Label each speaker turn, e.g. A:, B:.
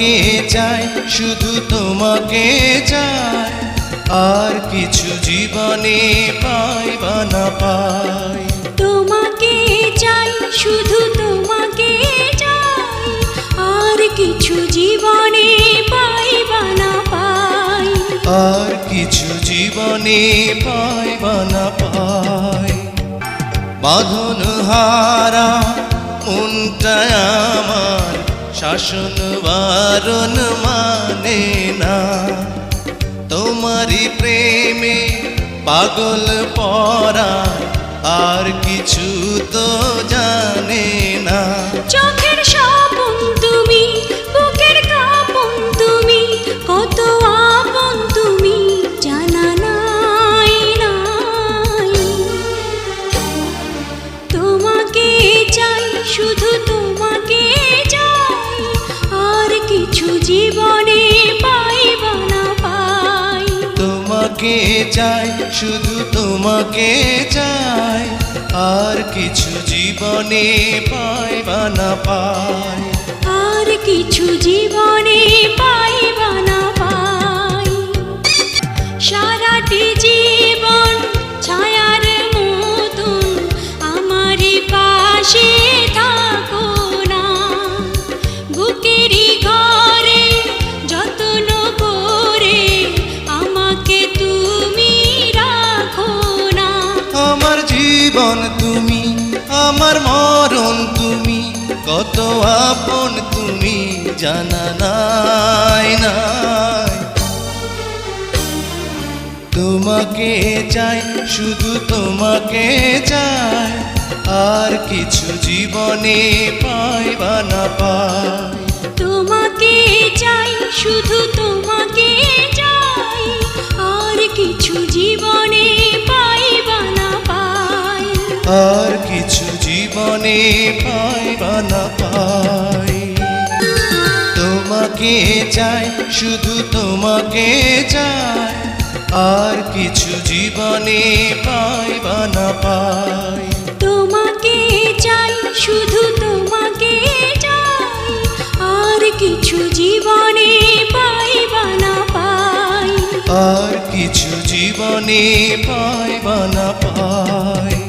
A: তোমাকে চাই, শুধু তোমাকে চাই, আর কিছু জীবনে পাই বা না পাই।
B: তোমাকে চাই, শুধু তোমাকে চাই, আর কিছু জীবনে পাই বা না পাই।
A: আর কিছু জীবনে পাই বা না পাই। বাঁধন হারা মনটা আমার শাসন বারণ মানে না। তোমারই প্রেমে পাগল পরা আর কিছু তো জানে না।
B: চোখের স্বপন তুমি, বুকের কাঁপন তুমি, কত আপন তুমি জানা নাই নাই। তোমাকে চাই, শুধু তোমাকে চাই, আর কিছু জীবনে পাই বা না পাই।
A: তোমাকে চাই, শুধু তোমাকে চাই, আর কিছু জীবনে পাই বা না পাই।
B: আর কিছু জীবনে পাই বা না পাই। সারাটি জীবন ছায়ার মতন আমারই পাশে থাকো না। বুকেরই ঘরে যত্ন করে আমাকে তুমি রাখো না।
A: আমার জীবন তুমি, আমার মরণ তুমি, কত আপন তুমি জানা নাই নাই। তোমাকে চাই, শুধু তোমাকে চাই, আর কিছু জীবনে পাই বা না পাই।
B: তোমাকে চাই, শুধু তোমাকে চাই, আর কিছু জীবনে পাই বা না পাই।
A: আর কিছু জীবনে পাই বা না পাই। তোমাকে চাই, শুধু তোমাকে চাই, আর কিছু জীবনে পাই বা না পাই।
B: তোমাকে চাই, শুধু তোমাকে চাই, আর কিছু জীবনে পাই বা না পাই।
A: আর কিছু জীবনে পাই বা না পাই।